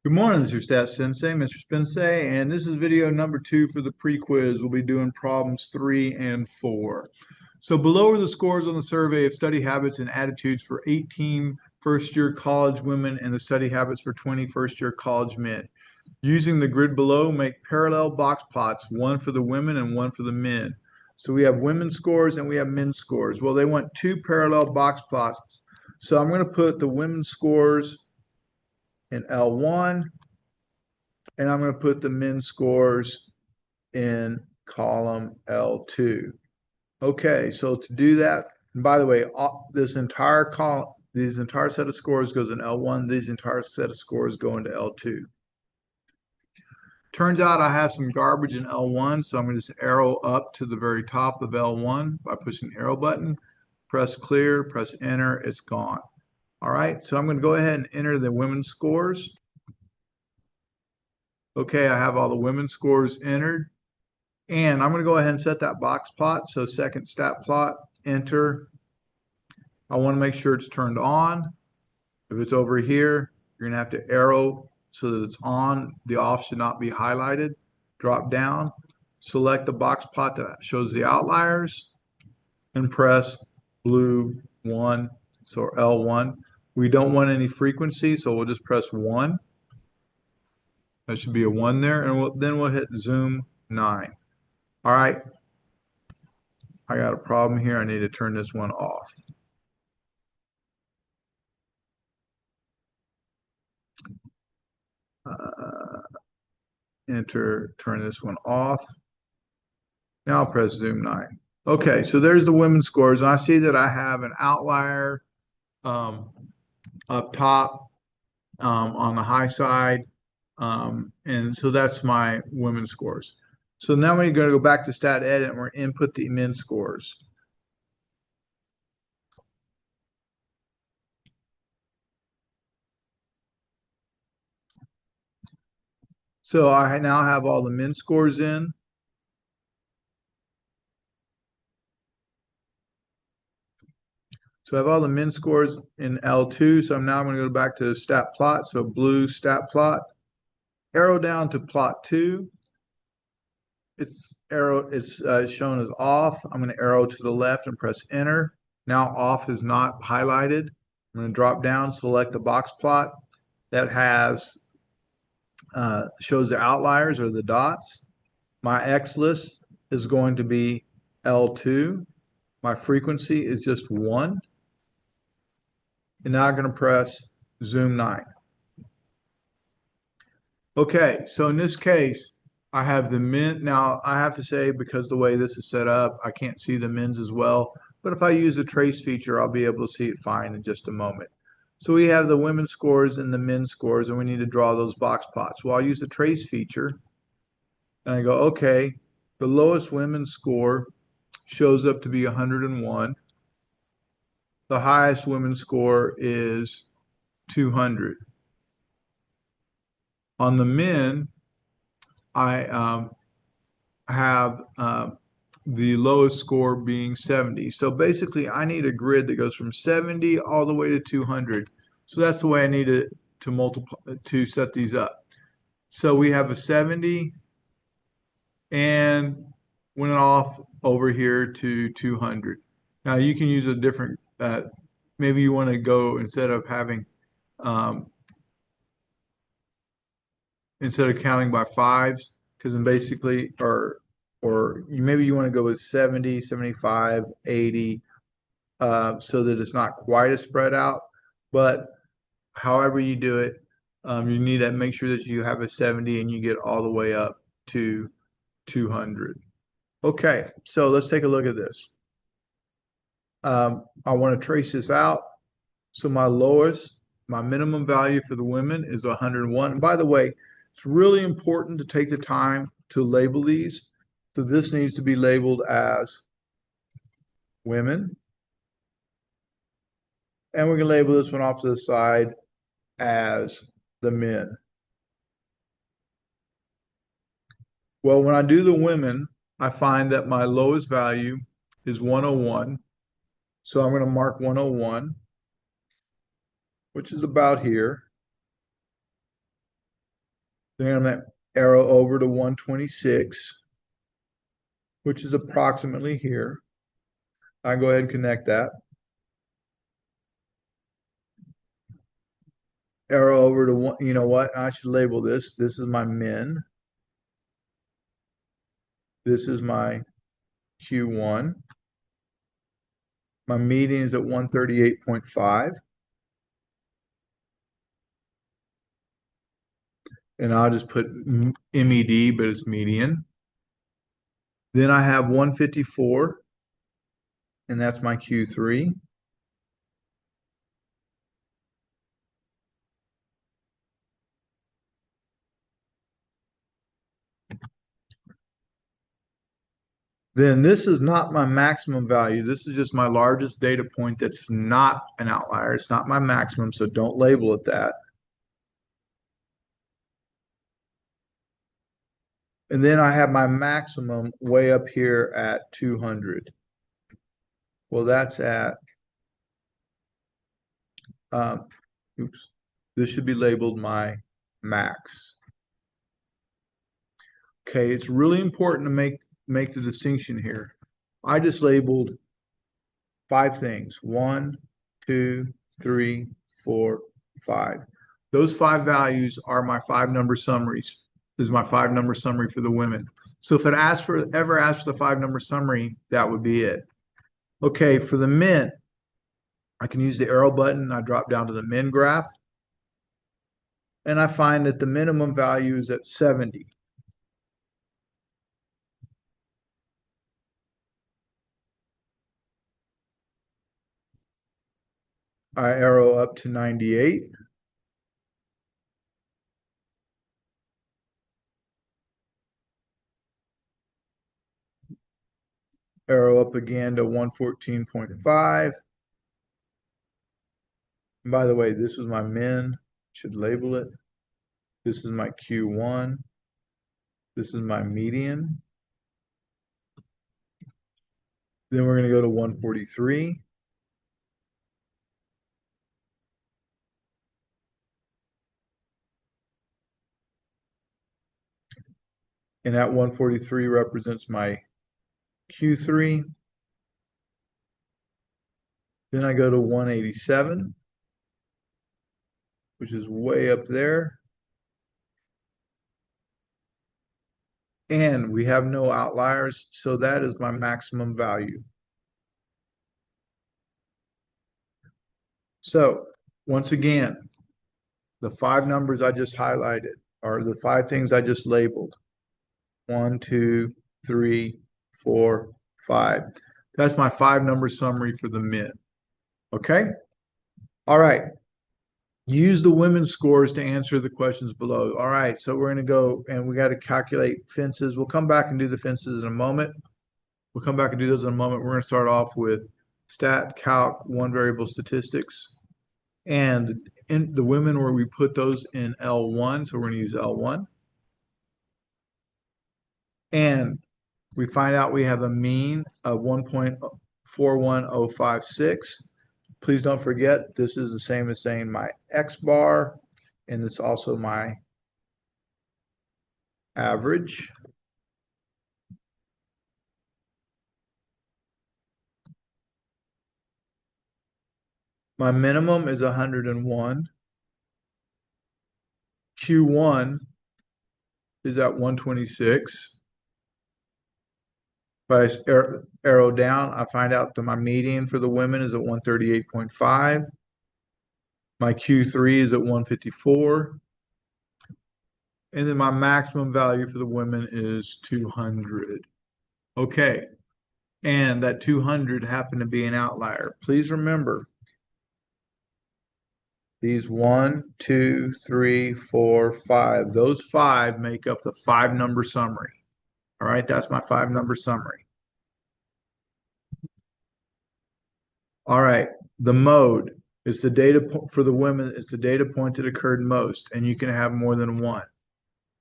Good morning, this is your Stats Sensei, Mr. Spensei, and this is video number 2 for the pre-quiz. We'll be doing problems 3 and 4. So below are the scores on the survey of study habits and attitudes for 18 first-year college women and the study habits for 20 first-year college men. Using the grid below, make parallel box plots, one for the women and one for the men. So we have women's scores and we have men's scores. Well, they want two parallel box plots. So I'm going to put the women's scores in L1, and I'm going to put the men's scores in column L2. Okay, so to do that, and by the way, this entire column, these entire set of scores goes in L1. These entire set of scores go into L2. Turns out I have some garbage in L1, so I'm going to just arrow up to the very top of L1 by pushing the arrow button. Press clear, press enter, it's gone. All right, so I'm going to go ahead and enter the women's scores. Okay, I have all the women's scores entered. And I'm going to go ahead and set that box plot. So second stat plot, enter. I want to make sure it's turned on. If it's over here, you're going to have to arrow so that it's on. The off should not be highlighted. Drop down, select the box plot that shows the outliers, and press blue 1, so L1. We don't want any frequency, so we'll just press 1. That should be a 1 there, and then we'll hit zoom 9. All right, I got a problem here. I need to turn this one off. Enter, turn this one off. Now I'll press zoom 9. Okay, so there's the women's scores. And I see that I have an outlier up top on the high side. And so that's my women's scores. So now we're going to go back to stat edit and we're going to input the men's scores. So I now have all the men's scores in. So I have all the men's scores in L2. So I'm now going to go back to the stat plot. So blue stat plot, arrow down to plot 2. It's shown as off. I'm going to arrow to the left and press enter. Now off is not highlighted. I'm going to drop down, select the box plot that has shows the outliers or the dots. My X list is going to be L2. My frequency is just 1. And now I'm going to press zoom 9. Okay, so in this case, I have the men. Now, I have to say, because the way this is set up, I can't see the men's as well. But if I use the trace feature, I'll be able to see it fine in just a moment. So we have the women's scores and the men's scores, and we need to draw those box plots. Well, I'll use the trace feature, and I go, okay, the lowest women's score shows up to be 101. The highest women's score is 200. On the men, I have the lowest score being 70. So basically, I need a grid that goes from 70 all the way to 200. So that's the way I need it to multiply to set these up. So we have a 70 and went off over here to 200. Now you can use a different, maybe you want to go instead of having, instead of counting by fives, because then basically, maybe you want to go with 70, 75, 80, so that it's not quite as spread out. But however you do it, you need to make sure that you have a 70 and you get all the way up to 200. Okay, so let's take a look at this. I want to trace this out. So my minimum value for the women is 101. And by the way, it's really important to take the time to label these. So this needs to be labeled as women. And we're going to label this one off to the side as the men. Well, when I do the women, I find that my lowest value is 101. So I'm going to mark 101, which is about here. Then I'm going to arrow over to 126, which is approximately here. I go ahead and connect that. Arrow over to one, you know what? I should label this. This is my min. This is my Q1. My median is at 138.5. And I'll just put MED, but it's median. Then I have 154, and that's my Q3. Then this is not my maximum value. This is just my largest data point that's not an outlier. It's not my maximum, so don't label it that. And then I have my maximum way up here at 200. Well, that's at, oops, this should be labeled my max. Okay, it's really important to make the distinction here. I just labeled 5 things. 1, 2, 3, 4, 5. Those 5 values are my 5 number summaries. This is my 5 number summary for the women. So if it ever asks for the 5 number summary, that would be it. Okay, for the men, I can use the arrow button. I drop down to the men graph. And I find that the minimum value is at 70. I arrow up to 98. Arrow up again to 114.5. And by the way, this is my min. Should label it. This is my Q1. This is my median. Then we're going to go to 143. And that 143 represents my Q3. Then I go to 187, which is way up there. And we have no outliers, so that is my maximum value. So once again, the 5 numbers I just highlighted are the 5 things I just labeled. 1, 2, 3, 4, 5. That's my 5 number summary for the men. Okay? All right. Use the women's scores to answer the questions below. All right, so we're going to go and we got to calculate fences. We'll come back and do the fences in a moment. We'll come back and do those in a moment. We're going to start off with stat, calc, one variable statistics. And in the women where we put those in L1, so we're going to use L1. And we find out we have a mean of 1.41056. Please don't forget, this is the same as saying my X bar, and it's also my average. My minimum is 101. Q1 is at 126. If I arrow down, I find out that my median for the women is at 138.5. My Q3 is at 154. And then my maximum value for the women is 200. Okay. And that 200 happened to be an outlier. Please remember, these 1, 2, 3, 4, 5, those 5 make up the 5 number summary. All right, that's my 5 number summary. All right, the mode is the data for the women, it's the data point that occurred most, and you can have more than one.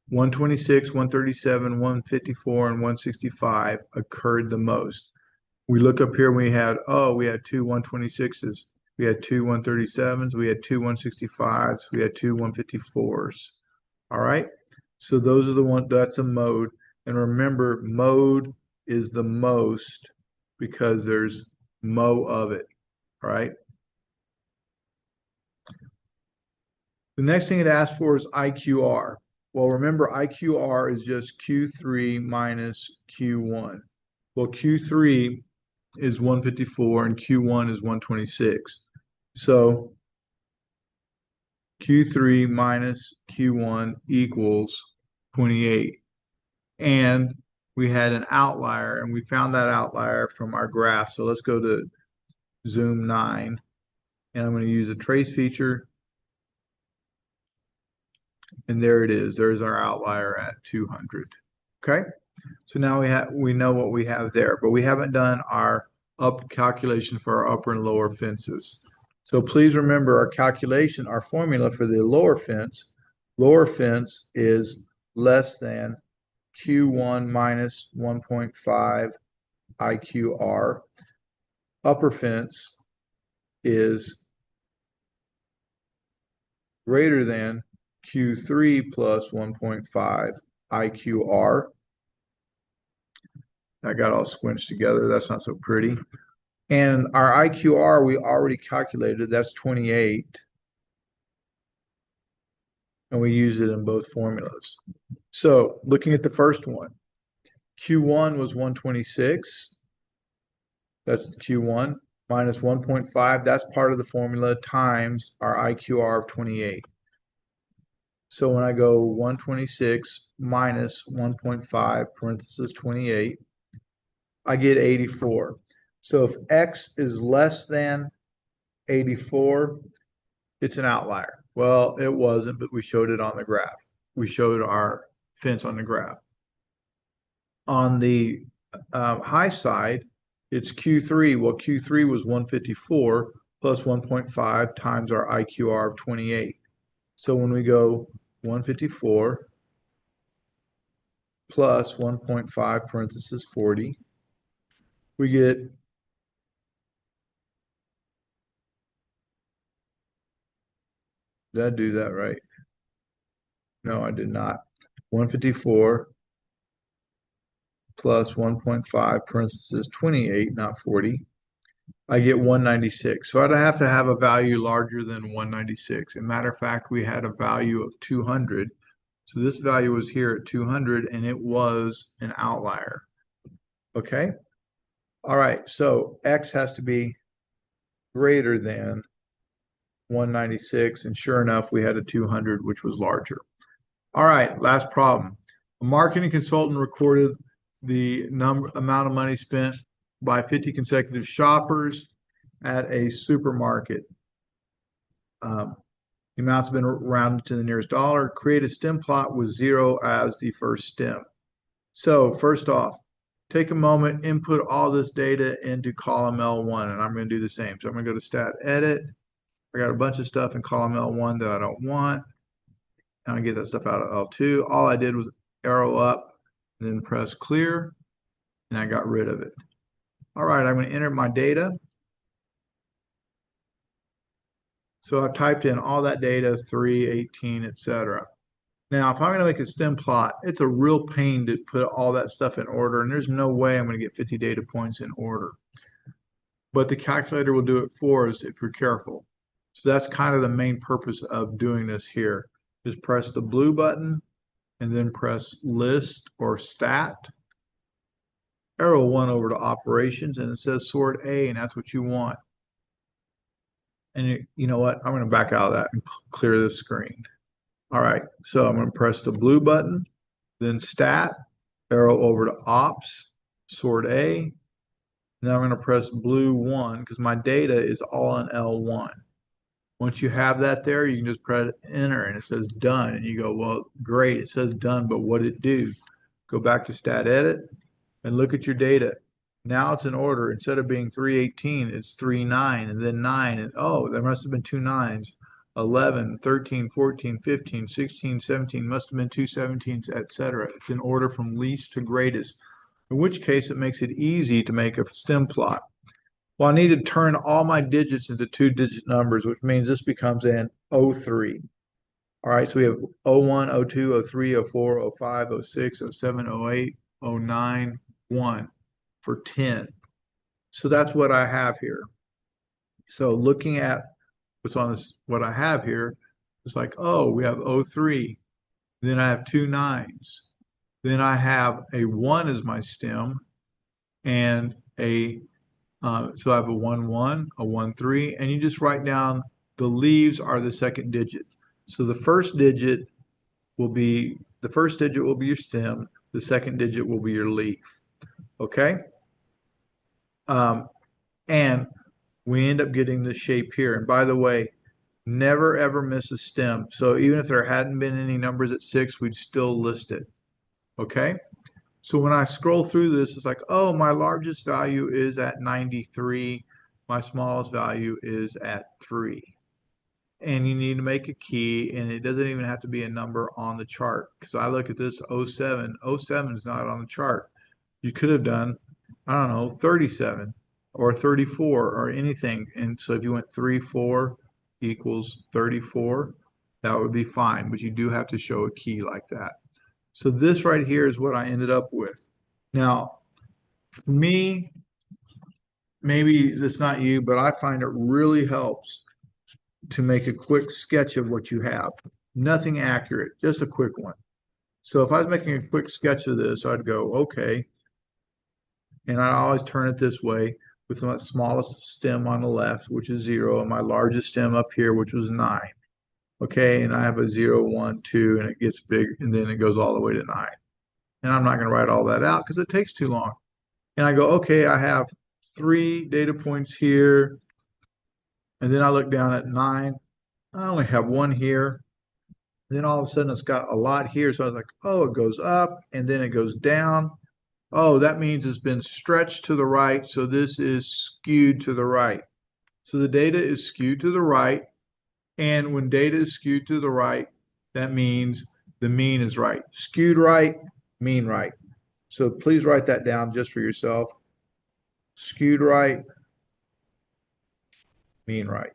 126, 137, 154, and 165 occurred the most. We look up here, we had 2 126s, we had 2 137s, we had 2 165s, we had 2 154s. All right, So those are the one, that's a mode. And remember, mode is the most because there's mo of it, right? The next thing it asks for is IQR. Well, remember, IQR is just Q3 minus Q1. Well, Q3 is 154 and Q1 is 126. So Q3 minus Q1 equals 28. And we had an outlier, and we found that outlier from our graph. So let's go to Zoom 9, and I'm going to use a trace feature. And there it is. There's our outlier at 200. Okay. So now we know what we have there, but we haven't done our up calculation for our upper and lower fences. So please remember our calculation, our formula for the lower fence is less than Q1 minus 1.5 IQR. Upper fence is greater than Q3 plus 1.5 IQR. That got all squinched together. That's not so pretty. And our IQR, we already calculated. That's 28. And we used it in both formulas. So looking at the first one, Q1 was 126. That's Q1 minus 1.5. That's part of the formula times our IQR of 28. So when I go 126 minus 1.5 parenthesis 28, I get 84. So if X is less than 84, it's an outlier. Well, it wasn't, but we showed it on the graph. We showed our fence on the graph. On the high side, it's Q3. Well, Q3 was 154 plus 1.5 times our IQR of 28. So when we go 154 plus 1.5 parenthesis 40, we get did I do that right? No, I did not. 154 plus 1.5 parenthesis 28, not 40. I get 196. So I'd have to have a value larger than 196. As a matter of fact, we had a value of 200. So this value was here at 200, and it was an outlier. Okay? All right, so X has to be greater than 196, and sure enough, we had a 200, which was larger. All right, last problem. A marketing consultant recorded the amount of money spent by 50 consecutive shoppers at a supermarket. The amount's been rounded to the nearest dollar. Create a stem plot with 0 as the first stem. So first off, take a moment, input all this data into column L1, and I'm going to do the same. So I'm going to go to Stat Edit. I got a bunch of stuff in column L1 that I don't want. And I get that stuff out of L2. All I did was arrow up and then press clear, and I got rid of it. All right, I'm going to enter my data. So I've typed in all that data, 3, 18, etc. Now, if I'm going to make a stem plot, it's a real pain to put all that stuff in order, and there's no way I'm going to get 50 data points in order. But the calculator will do it for us if you're careful. So that's kind of the main purpose of doing this here. Just press the blue button and then press list or stat. Arrow 1 over to operations, and it says sort A, and that's what you want. And you know what? I'm going to back out of that and clear this screen. All right, so I'm going to press the blue button, then stat, arrow over to ops, sort A. Now I'm going to press blue 1 because my data is all in L1. Once you have that there, you can just press enter and it says done. And you go, well, great, it says done, but what did it do? Go back to stat edit and look at your data. Now it's in order. Instead of being 318, it's 39 and then 9. And oh, there must have been 2 9s. 11, 13, 14, 15, 16, 17, must have been 2 17s, etc. It's in order from least to greatest, in which case it makes it easy to make a stem plot. Well, I need to turn all my digits into 2-digit numbers, which means this becomes an O3. All right, so we have O1, O2, O3, O4, O5, O6, O7, O8, O9, 1 for 10. So that's what I have here. So looking at what's on this, what I have here, it's like, oh, we have O3. Then I have two nines. Then I have a 1 as my stem and so I have a 1, 1, a 1, 3, and you just write down the leaves are the second digit. So the first digit will be your stem, the second digit will be your leaf. Okay? Um, and we end up getting this shape here. And by the way, never ever miss a stem. So even if there hadn't been any numbers at 6, we'd still list it. Okay? So when I scroll through this, it's like, oh, my largest value is at 93. My smallest value is at 3. And you need to make a key, and it doesn't even have to be a number on the chart. Because I look at this 07. 07 is not on the chart. You could have done, I don't know, 37 or 34 or anything. And so if you went 3, 4 equals 34, that would be fine. But you do have to show a key like that. So this right here is what I ended up with. Now, for me, maybe that's not you, but I find it really helps to make a quick sketch of what you have. Nothing accurate, just a quick one. So if I was making a quick sketch of this, I'd go, okay, and I always turn it this way with my smallest stem on the left, which is 0, and my largest stem up here, which was 9. Okay, and I have a 0, 1, 2, and it gets big, and then it goes all the way to 9. And I'm not going to write all that out because it takes too long. And I go, okay, I have 3 data points here. And then I look down at 9. I only have 1 here. And then all of a sudden it's got a lot here. So I was like, oh, it goes up and then it goes down. Oh, that means it's been stretched to the right. So this is skewed to the right. So the data is skewed to the right. And when data is skewed to the right, that means the mean is right. Skewed right, mean right. So please write that down just for yourself. Skewed right, mean right.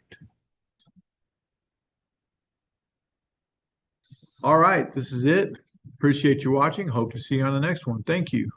All right, this is it. Appreciate you watching. Hope to see you on the next one. Thank you.